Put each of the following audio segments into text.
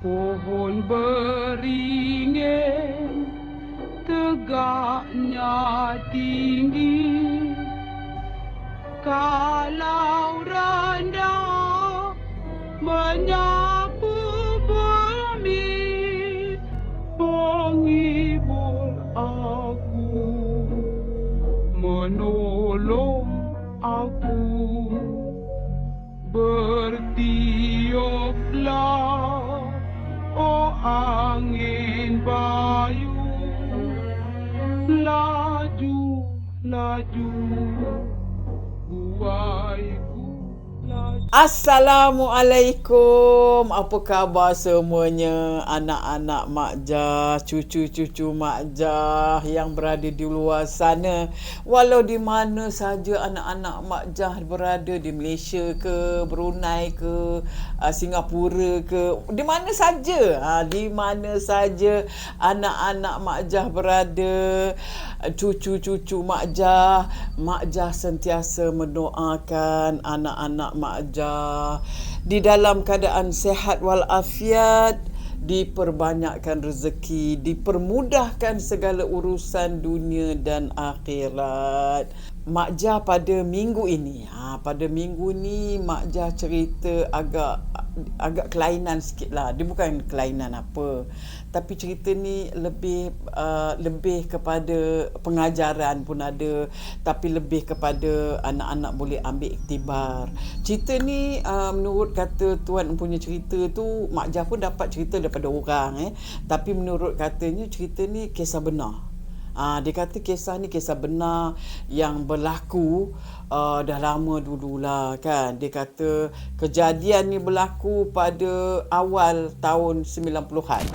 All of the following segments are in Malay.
Pohon beringin tegaknya tinggi, kalau rendah menyapu bumi, menghibur aku, menolong aku. Bertiuplah, oh angin bayu, laju, laju, buaiku laju. Assalamualaikum. Apa khabar semuanya? Anak-anak Mak Jah, cucu-cucu Mak Jah yang berada di luar sana. Walau di mana saja anak-anak Mak Jah berada, di Malaysia ke, Brunei ke, Singapura ke, di mana saja. Di mana saja anak-anak Mak Jah berada, cucu-cucu Mak Jah sentiasa mendoakan anak-anak Mak Jah di dalam keadaan sehat walafiat, diperbanyakkan rezeki, dipermudahkan segala urusan dunia dan akhirat. Mak Jah pada minggu ini, Mak Jah cerita agak kelainan sikit lah. Dia bukan kelainan apa, tapi cerita ni lebih kepada pengajaran pun ada, tapi lebih kepada anak-anak boleh ambil iktibar. Cerita ni menurut kata tuan punya cerita tu, Mak Jah pun dapat cerita daripada orang, tapi menurut katanya cerita ni kisah benar. Dia kata kisah ni kisah benar yang berlaku dah lama dululah kan. Dia kata kejadian ni berlaku pada awal tahun 90-an.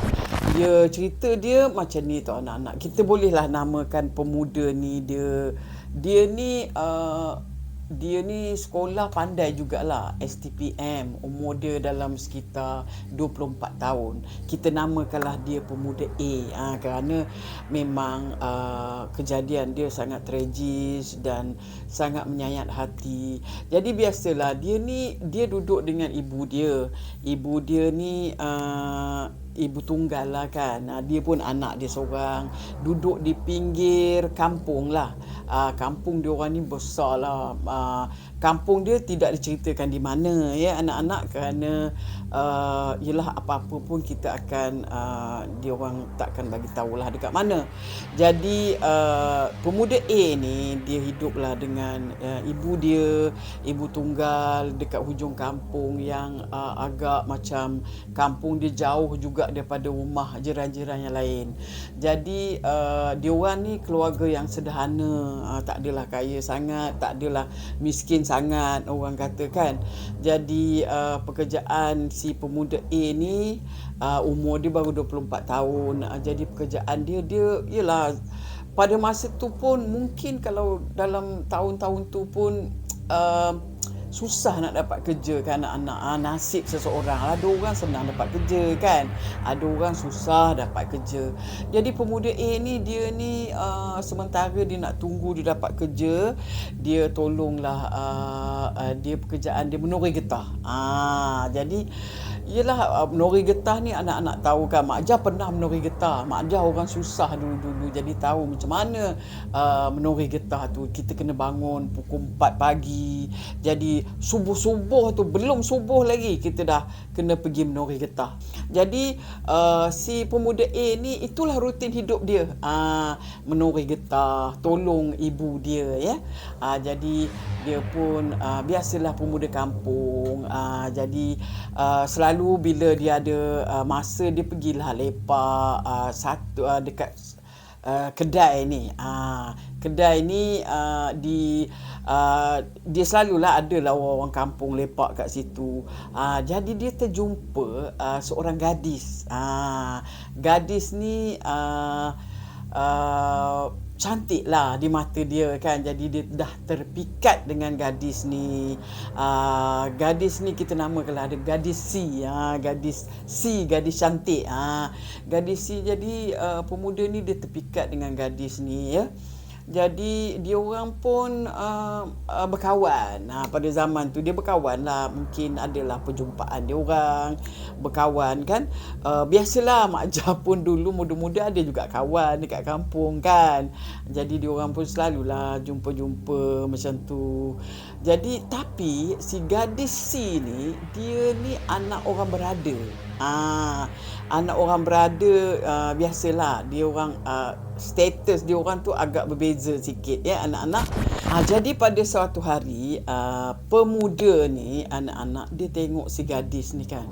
Dia cerita dia macam ni tau anak-anak. Kita bolehlah namakan pemuda ni dia ni sekolah pandai jugalah, STPM. Umur dia dalam sekitar 24 tahun. Kita namakanlah dia pemuda A, kerana memang kejadian dia sangat tragis dan sangat menyayat hati. Jadi biasalah dia duduk dengan ibu dia. Ibu dia ni ibu tunggal lah kan. Dia pun anak dia seorang, duduk di pinggir kampung lah. Kampung dia orang ni besar lah. Kampung dia tidak diceritakan di mana ya anak-anak, kerana ialah apa-apa pun kita akan dia orang takkan bagi tahulah dekat mana. Jadi pemuda A ni dia hiduplah dengan ibu dia, ibu tunggal dekat hujung kampung yang agak macam kampung dia jauh juga daripada rumah jiran-jiran yang lain. Jadi dia orang ni keluarga yang sederhana, tak adalah kaya sangat, tak adalah miskin sangat orang kata kan. Jadi pekerjaan si pemuda A ni umur dia baru 24 tahun. Jadi pekerjaan dia ialah pada masa tu pun, mungkin kalau dalam tahun-tahun tu pun susah nak dapat kerja kan anak-anak. Nasib seseorang, ada orang senang dapat kerja kan, ada orang susah dapat kerja. Jadi pemuda A ni dia ni sementara dia nak tunggu dia dapat kerja, dia tolonglah dia pekerjaan dia menori getah. Jadi yelah, menori getah ni anak-anak tahu kan, Mak Jah pernah menori getah. Mak Jah orang susah dulu-dulu, jadi tahu macam mana menori getah tu. Kita kena bangun pukul 4 pagi. Jadi subuh-subuh tu, belum subuh lagi kita dah kena pergi menori getah. Jadi si pemuda A ni itulah rutin hidup dia, menori getah, tolong ibu dia ya. Jadi dia pun biasalah pemuda kampung. Jadi selalu bila dia ada masa, dia pergilah lepak dekat kedai ni. Kedai ni dia selalulah adalah orang kampung lepak kat situ. Jadi dia terjumpa seorang gadis. Gadis ni cantik lah di mata dia kan. Jadi dia dah terpikat dengan gadis ni. Gadis ni kita namakanlah ada gadis C. Gadis cantik. Gadis C. Jadi pemuda ni dia terpikat dengan gadis ni ya. Jadi dia orang pun berkawan. Pada zaman tu dia berkawan lah, mungkin adalah perjumpaan dia orang berkawan kan. Biasalah Mak Jah pun dulu muda-muda ada juga kawan dekat kampung kan. Jadi dia orang pun selalulah jumpa-jumpa macam tu. Jadi tapi si gadis C ni, dia ni anak orang berada. Anak orang berada, biasalah dia orang status dia orang tu agak berbeza sikit ya anak-anak. Jadi pada suatu hari pemuda ni, anak-anak dia tengok si gadis ni kan,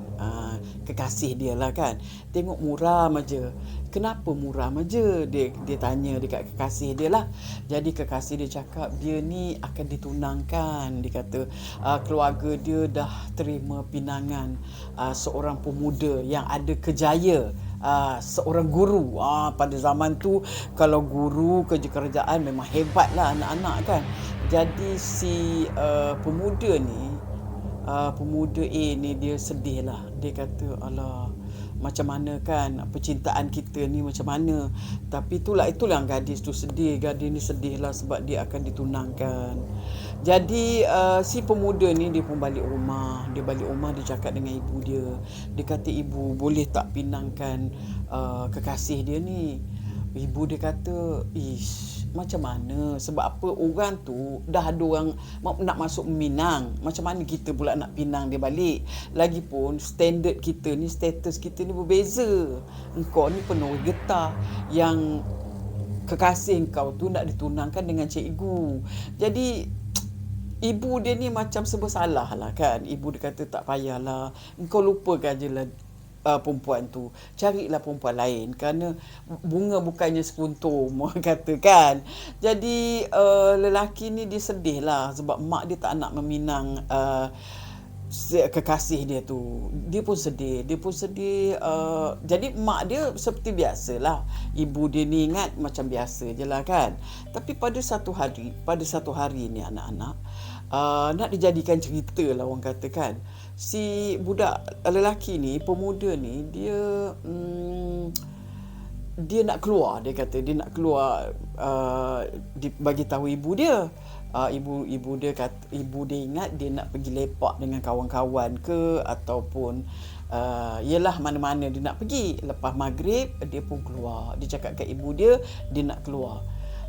kekasih dia lah kan, tengok muram aja. Kenapa muram aja? Dia tanya dekat kekasih dia lah. Jadi kekasih dia cakap dia ni akan ditunangkan. Dia kata keluarga dia dah terima pinangan seorang pemuda yang ada kejaya, seorang guru. Pada zaman tu kalau guru kerja-kerjaan memang hebat lah anak-anak kan. Jadi si pemuda ni, pemuda A ni dia sedih lah. Dia kata alah, macam mana kan percintaan kita ni macam mana. Tapi itulah gadis tu sedih. Gadis ni sedih lah sebab dia akan ditunangkan. Jadi si pemuda ni dia pun balik rumah. Dia balik rumah, dia cakap dengan ibu dia. Dia kata, ibu boleh tak pinangkan kekasih dia ni. Ibu dia kata, macam mana? Sebab apa, orang tu dah ada orang nak masuk Minang. Macam mana kita pula nak pinang dia balik? Lagipun standard kita ni, status kita ni berbeza. Engkau ni penuh getah, yang kekasih engkau tu nak ditunangkan dengan cikgu. Jadi ibu dia ni macam serba salah lah kan. Ibu dia kata tak payahlah, engkau lupakan je lah perempuan tu, carilah perempuan lain, kerana bunga bukannya sekuntum, katakan. Jadi lelaki ni dia sedih lah sebab mak dia tak nak meminang kekasih dia tu. Dia pun sedih. Jadi mak dia seperti biasalah, ibu dia ni ingat macam biasa je lah kan. Tapi pada satu hari ni anak-anak, nak dijadikan cerita lah orang katakan, si budak lelaki ni, pemuda ni, dia nak keluar. Dia kata dia nak keluar, bagi tahu ibu dia. Ibu dia ingat dia nak pergi lepak dengan kawan-kawan ke, ataupun yelah mana-mana dia nak pergi. Lepas maghrib dia pun keluar. Dia cakap kat ibu dia nak keluar.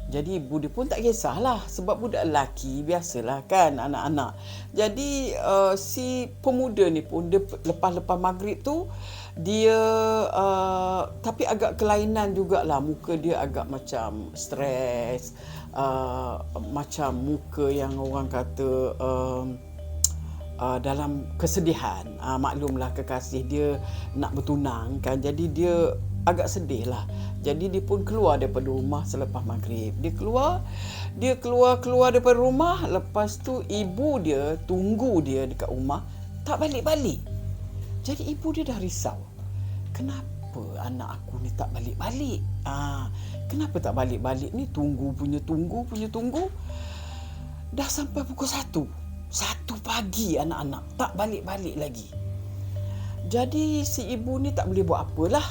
Jadi ibu dia pun tak kisahlah, sebab budak lelaki biasalah kan anak-anak. Jadi si pemuda ni pun dia lepas maghrib tu dia tapi agak kelainan jugalah, muka dia agak macam stres, macam muka yang orang kata dalam kesedihan. Maklumlah kekasih dia nak bertunang kan, jadi dia agak sedih lah. Jadi dia pun keluar daripada rumah selepas maghrib. Dia keluar daripada rumah. Lepas tu ibu dia tunggu dia dekat rumah, tak balik-balik. Jadi ibu dia dah risau. Kenapa anak aku ni tak balik-balik? Kenapa tak balik-balik ni? Tunggu. Dah sampai pukul 1 pagi anak-anak, tak balik-balik lagi. Jadi si ibu ni tak boleh buat apalah.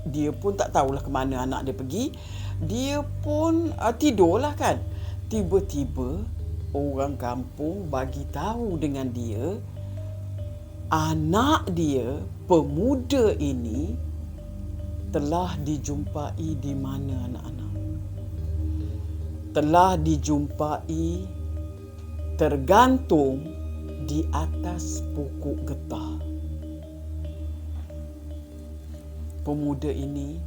Dia pun tak tahulah ke mana anak dia pergi. Dia pun tidurlah kan. Tiba-tiba orang kampung bagi tahu dengan dia, anak dia, pemuda ini, telah dijumpai di mana anak-anak? Telah dijumpai tergantung di atas pokok getah. Pemuda ini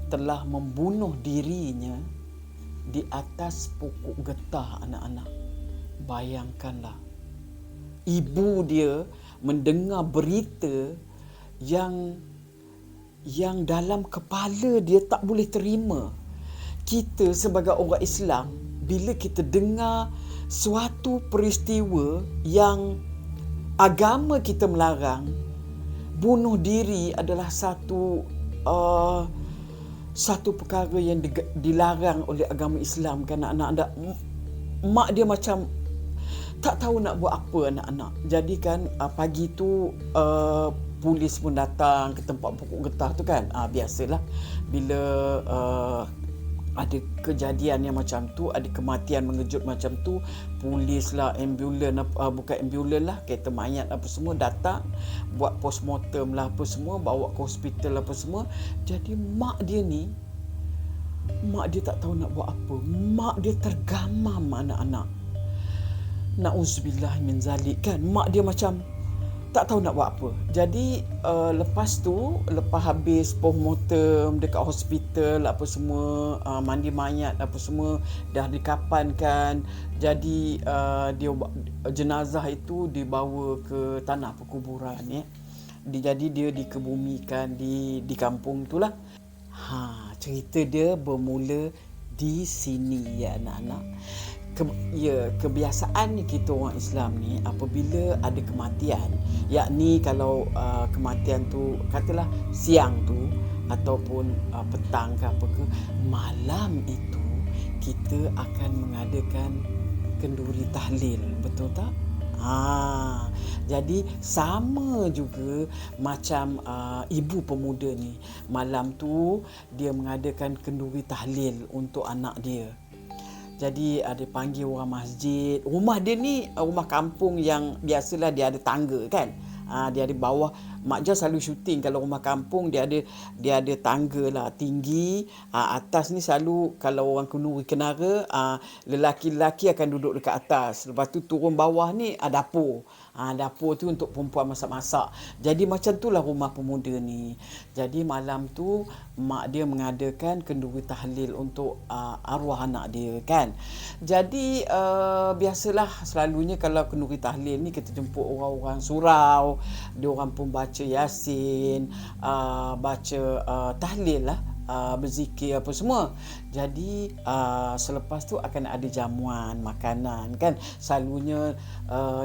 telah membunuh dirinya di atas pokok getah anak-anak. Bayangkanlah, ibu dia mendengar berita yang dalam kepala dia tak boleh terima. Kita sebagai orang Islam, bila kita dengar suatu peristiwa yang agama kita melarang, bunuh diri adalah satu perkara yang dilarang oleh agama Islam kan anak-anak. Mak dia macam tak tahu nak buat apa anak-anak. Jadi kan pagi tu polis pun datang ke tempat pokok getah tu kan. Biasalah bila ada kejadian yang macam tu, ada kematian mengejut macam tu, polis lah, ambulan, bukan ambulan lah, kereta mayat apa semua datang, buat postmortem lah apa semua, bawa ke hospital apa semua. Jadi mak dia tak tahu nak buat apa. Mak dia tergamam anak-anak. Na'udzubillah min zalik kan. Mak dia macam tak tahu nak buat apa. Jadi lepas habis postmortem dekat hospital apa semua, mandi mayat apa semua dah dikapankan. Jadi jenazah itu dibawa ke tanah perkuburan ya. Jadi dia dikebumikan di kampung itulah. Cerita dia bermula di sini ya anak-anak. Kebiasaan kita orang Islam ni apabila ada kematian, yakni kalau kematian tu katalah siang tu ataupun petang ke apa ke, malam itu kita akan mengadakan kenduri tahlil, betul tak? Jadi sama juga macam ibu pemuda ni, malam tu dia mengadakan kenduri tahlil untuk anak dia. Jadi ada panggil orang masjid. Rumah dia ni rumah kampung yang biasalah dia ada tangga kan. Dia ada bawah. Mak Jah selalu syuting kalau rumah kampung dia ada tangga lah tinggi. Atas ni selalu kalau orang kenduri kenara, lelaki-lelaki akan duduk dekat atas. Lepas tu turun bawah ni dapur. Dapur tu untuk perempuan masak-masak. Jadi macam itulah rumah pemuda ni. Jadi malam tu mak dia mengadakan kenduri tahlil untuk arwah anak dia kan. Jadi biasalah selalunya kalau kenduri tahlil ni kita jemput orang-orang surau, dia orang pun baca Yasin, baca tahlil lah, berzikir apa semua. Jadi selepas tu akan ada jamuan makanan kan. Selalunya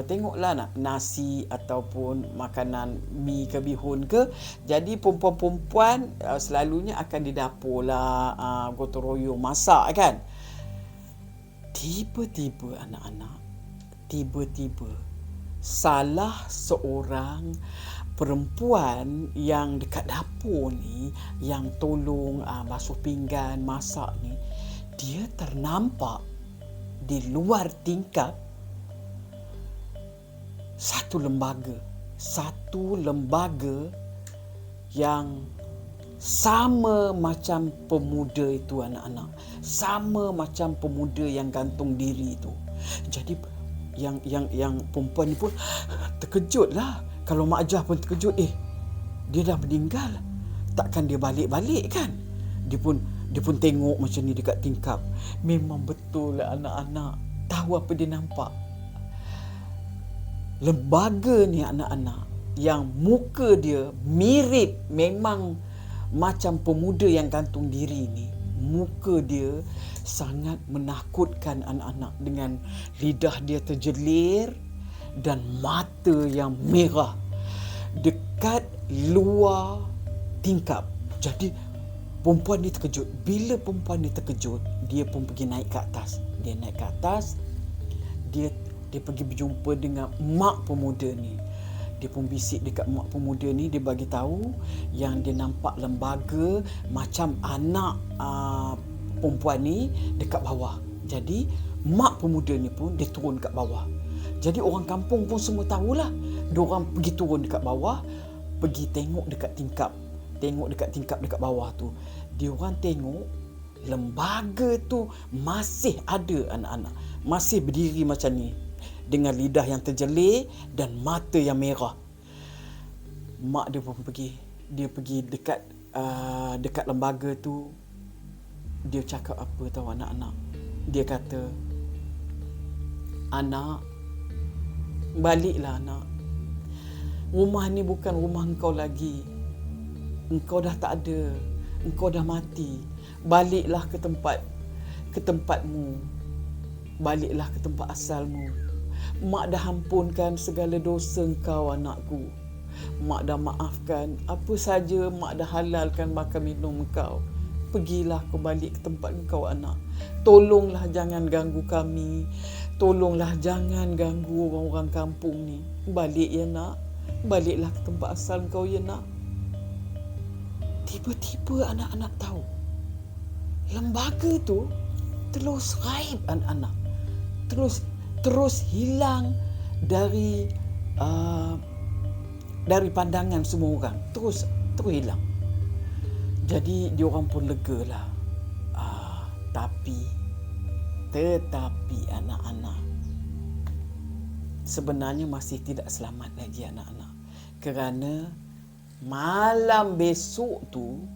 tengoklah nak nasi ataupun makanan mi ke bihun ke. Jadi perempuan-perempuan selalunya akan di dapur lah, gotong royong masak kan. Tiba-tiba anak-anak, salah seorang perempuan yang dekat dapur ni, yang tolong basuh pinggan, masak ni, dia ternampak di luar tingkap satu lembaga yang sama macam pemuda itu anak-anak, sama macam pemuda yang gantung diri itu. Jadi yang perempuan ni pun terkejut lah. Kalau Mak Jah pun terkejut, dia dah meninggal, takkan dia balik-balik kan. Dia pun tengok macam ni dekat tingkap. Memang betul lah anak-anak. Tahu apa dia nampak? Lembaga ni anak-anak, yang muka dia mirip memang macam pemuda yang gantung diri ni. Muka dia sangat menakutkan anak-anak, dengan lidah dia terjelir dan mata yang merah dekat luar tingkap. Jadi perempuan ni terkejut. Bila perempuan ni terkejut, dia pun pergi naik ke atas. Dia naik ke atas, dia pergi berjumpa dengan mak pemuda ni. Dia pun bisik dekat mak pemuda ni. Dia bagi tahu yang dia nampak lembaga macam anak perempuan ni dekat bawah. Jadi mak pemuda ni pun dia turun dekat bawah. Jadi orang kampung pun semua tahulah. Diorang pergi turun dekat bawah, pergi tengok dekat tingkap. Tengok dekat tingkap dekat bawah tu. Diorang tengok lembaga tu masih ada anak-anak. Masih berdiri macam ni, dengan lidah yang terjelir dan mata yang merah. Mak dia pun pergi. Dia pergi dekat lembaga tu. Dia cakap apa tahu anak-anak? Dia kata, "Anak, baliklah anak. Rumah ni bukan rumah engkau lagi. Engkau dah tak ada. Engkau dah mati. Baliklah ke tempatmu. Baliklah ke tempat asalmu. Mak dah ampunkan segala dosa engkau anakku. Mak dah maafkan apa saja, mak dah halalkan makan minum engkau. Pergilah kau balik ke tempat engkau anak. Tolonglah jangan ganggu kami. Tolonglah jangan ganggu orang-orang kampung ni. Balik ya nak. Baliklah ke tempat asal kau ya nak." Tiba-tiba anak-anak tahu lembaga tu terus raib anak-anak. Terus hilang dari pandangan semua orang. Terus hilang. Jadi diorang pun lega lah. Tetapi anak-anak, sebenarnya masih tidak selamat lagi anak-anak. Kerana malam besok tu,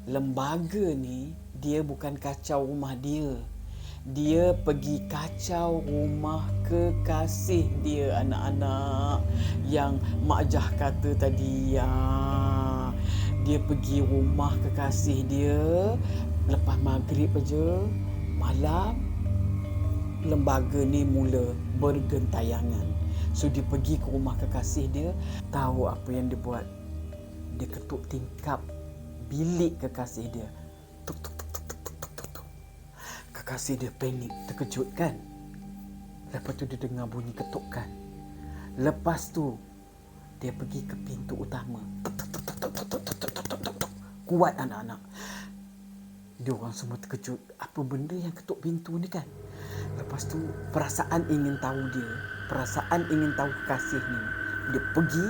lembaga ni dia bukan kacau rumah dia. Dia pergi kacau rumah kekasih dia anak-anak. Yang Mak Jah kata tadi, dia pergi rumah kekasih dia lepas maghrib aja. Malam lembaga ni mula bergentayangan. So dia pergi ke rumah kekasih dia. Tahu apa yang dia buat? Dia ketuk tingkap bilik kekasih dia. Tuk tuk tuk tuk tuk tuk tuk tuk. Kekasih dia panik, terkejut kan. Lepas tu dia dengar bunyi ketukan. Lepas tu dia pergi ke pintu utama. Tuk tuk tuk tuk tuk tuk tuk tuk tuk tuk tuk. Kuat anak-anak. Dia orang semua terkejut. Apa benda yang ketuk pintu ni kan? Lepas tu perasaan ingin tahu dia, perasaan ingin tahu kekasih ni. Dia pergi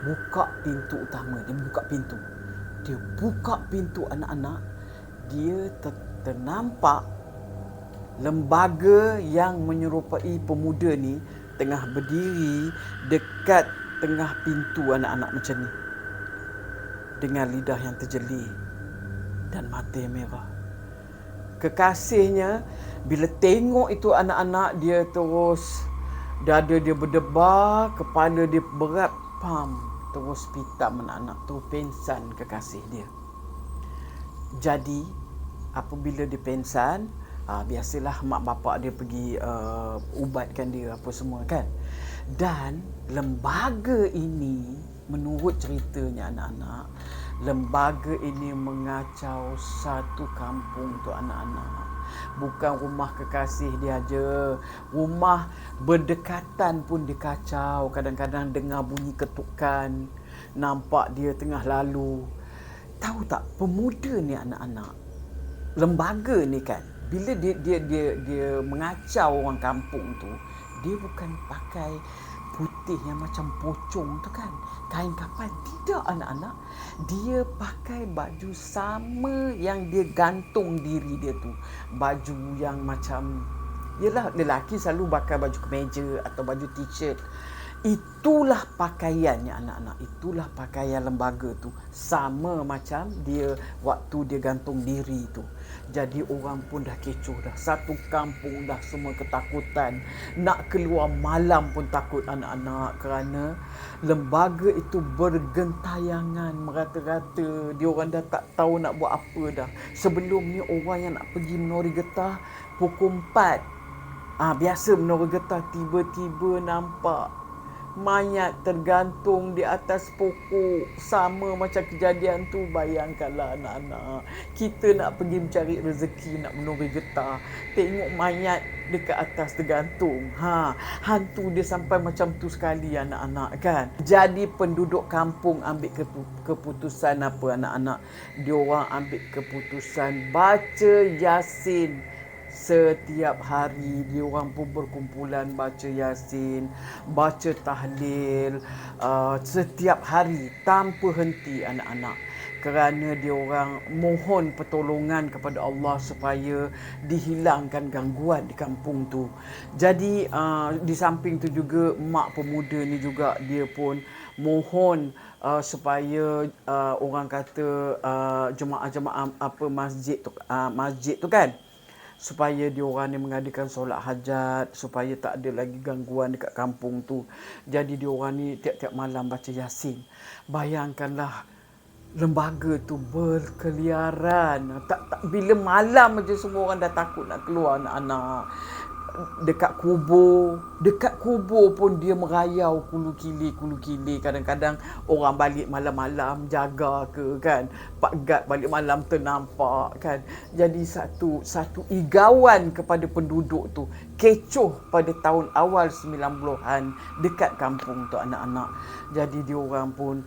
buka pintu utama. Dia buka pintu anak-anak. Dia ternampak lembaga yang menyerupai pemuda ni tengah berdiri dekat tengah pintu anak-anak macam ni. Dengan lidah yang terjeli dan mata yang merah. Kekasihnya bila tengok itu anak-anak, dia terus dada dia berdebar, kepala dia berat, terus pitam anak-anak tu, pengsan kekasih dia. Jadi apabila dia pengsan, biasalah mak bapak dia pergi ubatkan dia apa semua kan. Dan lembaga ini, menurut ceritanya anak-anak, lembaga ini mengacau satu kampung tu anak-anak. Bukan rumah kekasih dia aja, rumah berdekatan pun dikacau. Kadang-kadang dengar bunyi ketukan, nampak dia tengah lalu. Tahu tak, pemuda ni anak-anak, lembaga ni kan, bila dia mengacau orang kampung tu, dia bukan pakai putih yang macam pocong tu kan, kain kapan. Tidak anak-anak, dia pakai baju sama yang dia gantung diri dia tu. Baju yang macam, yelah lelaki selalu pakai baju kemeja atau baju t-shirt. Itulah pakaiannya anak-anak. Itulah pakaian lembaga tu. Sama macam dia waktu dia gantung diri tu. Jadi orang pun dah kecoh dah. Satu kampung dah semua ketakutan. Nak keluar malam pun takut anak-anak. Kerana lembaga itu bergentayangan merata-rata. Dia orang dah tak tahu nak buat apa dah. Sebelum ni orang yang nak pergi menori getah pukul 4. Biasa menori getah, tiba-tiba nampak mayat tergantung di atas pokok. Sama macam kejadian tu. Bayangkanlah anak-anak, kita nak pergi mencari rezeki, nak menori getah, tengok mayat dekat atas tergantung. Hantu dia sampai macam tu sekali anak-anak kan. Jadi penduduk kampung ambil keputusan apa anak-anak? Dia orang ambil keputusan baca Yasin. Setiap hari dia orang pun berkumpulan baca Yasin, baca tahlil, setiap hari tanpa henti anak-anak. Kerana dia orang mohon pertolongan kepada Allah supaya dihilangkan gangguan di kampung tu. Jadi di samping tu juga mak pemuda ni juga dia pun mohon supaya orang kata jemaah-jemaah masjid tu kan, supaya diorang ni mengadakan solat hajat, supaya tak ada lagi gangguan dekat kampung tu. Jadi diorang ni tiap-tiap malam baca Yasin. Bayangkanlah, lembaga tu berkeliaran. Bila malam aja semua orang dah takut nak keluar anak-anak. Dekat kubur pun dia merayau kulu kili. Kadang-kadang orang balik malam-malam jaga ke kan, Pak Gad balik malam ternampak kan. Jadi satu igauan kepada penduduk tu. Kecoh pada tahun awal 90-an dekat kampung tu anak-anak. Jadi diorang pun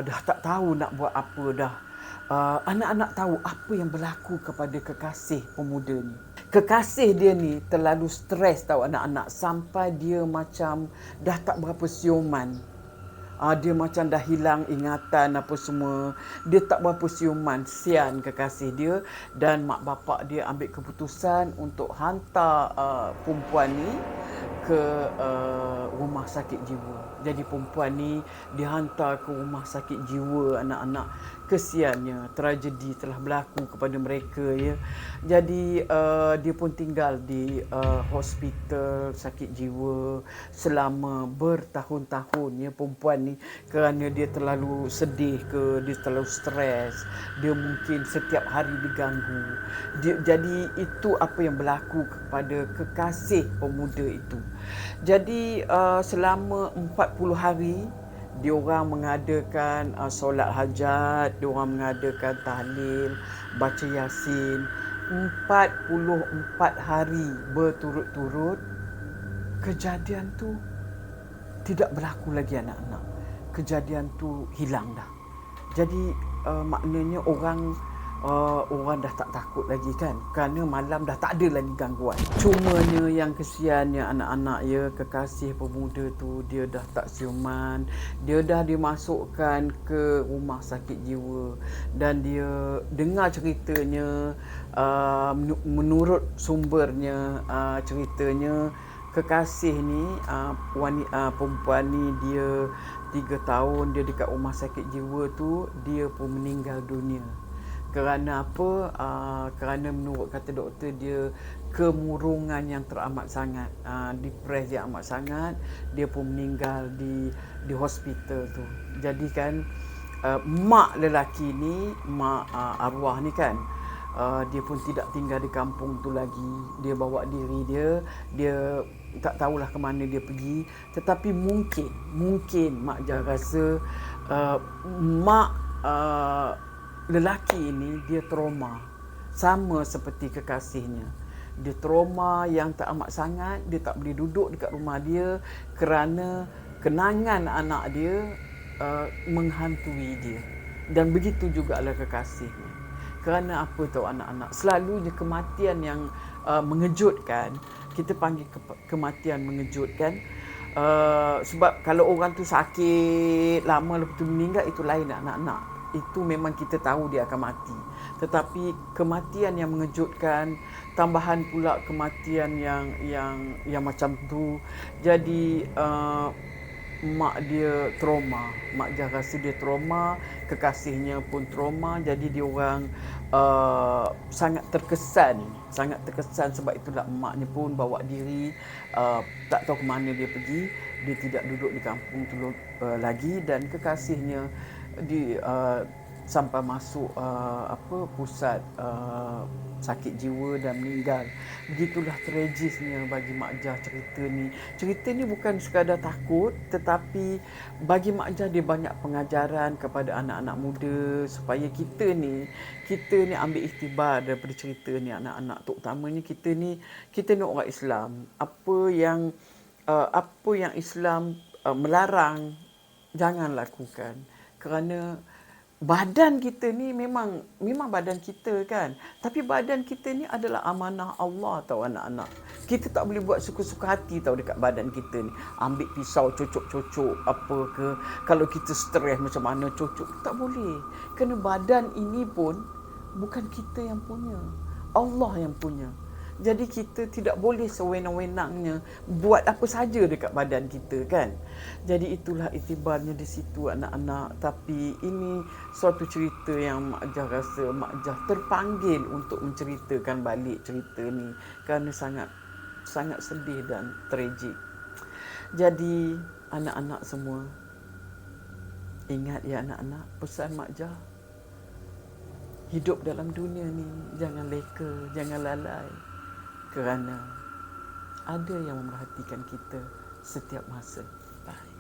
dah tak tahu nak buat apa dah. anak-anak tahu apa yang berlaku kepada kekasih pemuda ni. Kekasih dia ni terlalu stres tahu anak-anak, sampai dia macam dah tak berapa siuman. Dia macam dah hilang ingatan apa semua. Dia tak berapa siuman, sian kekasih dia. Dan mak bapak dia ambil keputusan untuk hantar perempuan ni ke rumah sakit jiwa. Jadi perempuan ni dihantar ke rumah sakit jiwa anak-anak. Kesiannya, tragedi telah berlaku kepada mereka ya. Jadi dia pun tinggal di hospital sakit jiwa selama bertahun-tahun ya perempuan ni, kerana dia terlalu sedih ke, dia terlalu stres, dia mungkin setiap hari diganggu. Jadi itu apa yang berlaku kepada kekasih pemuda itu. Jadi selama 40 hari diorang mengadakan solat hajat, diorang mengadakan tahlil, baca yasin 44 hari berturut-turut. Kejadian tu tidak berlaku lagi anak-anak. Kejadian tu hilang dah. Jadi maknanya orang dah tak takut lagi kan, kerana malam dah tak ada lagi gangguan. Cumanya yang kesiannya anak-anak ya, kekasih pemuda tu dia dah tak siuman, dia dah dimasukkan ke rumah sakit jiwa. Dan dia dengar ceritanya, menurut sumbernya, ceritanya kekasih ni, perempuan ni dia 3 tahun dia dekat rumah sakit jiwa tu, dia pun meninggal dunia. Kerana apa? Kerana menurut kata doktor dia kemurungan yang teramat sangat, depres yang amat sangat, dia pun meninggal di hospital tu. Jadi kan mak lelaki ni, mak arwah ni kan, dia pun tidak tinggal di kampung tu lagi. Dia bawa diri dia tak tahulah ke mana dia pergi. Tetapi mungkin mak Jah rasa mak lelaki ini dia trauma sama seperti kekasihnya. Dia trauma yang tak amat sangat, dia tak boleh duduk dekat rumah dia kerana kenangan anak dia menghantui dia. Dan begitu jugalah kekasihnya. Kerana apa tahu anak-anak, selalunya kematian yang mengejutkan, kita panggil kematian mengejutkan. Sebab kalau orang tu sakit lama lepas tu meninggal, itu lain anak-anak. Itu memang kita tahu dia akan mati. Tetapi kematian yang mengejutkan, tambahan pula kematian yang macam tu. Jadi mak dia trauma, mak Jah rasa dia trauma, kekasihnya pun trauma. Jadi dia orang sangat terkesan sebab itulah emaknya pun bawa diri, tak tahu ke mana dia pergi. Dia tidak duduk di kampung tu lagi, dan kekasihnya sampai masuk pusat sakit jiwa dan meninggal. Begitulah tragisnya bagi mak Jah cerita ni. Cerita ni bukan sekadar takut, tetapi bagi mak Jah dia banyak pengajaran kepada anak-anak muda, supaya kita ni ambil iktibar daripada cerita ni anak-anak. Terutamanya kita ni orang Islam. Apa yang Islam melarang jangan lakukan. Kerana badan kita ni memang badan kita kan. Tapi badan kita ni adalah amanah Allah tahu anak-anak. Kita tak boleh buat suka-suka hati tahu dekat badan kita ni. Ambil pisau cocok-cocok apa ke. Kalau kita stres macam mana cocok. Tak boleh. Kerana badan ini pun bukan kita yang punya. Allah yang punya. Jadi kita tidak boleh sewenang-wenangnya buat apa saja dekat badan kita kan. Jadi itulah iktibarnya di situ anak-anak. Tapi ini suatu cerita yang mak Jah rasa mak Jah terpanggil untuk menceritakan balik cerita ni kerana sangat sedih dan tragik. Jadi anak-anak semua, ingat ya anak-anak, pesan mak Jah. Hidup dalam dunia ni jangan leka, jangan lalai. Kerana ada yang memerhatikan kita setiap masa. Bye.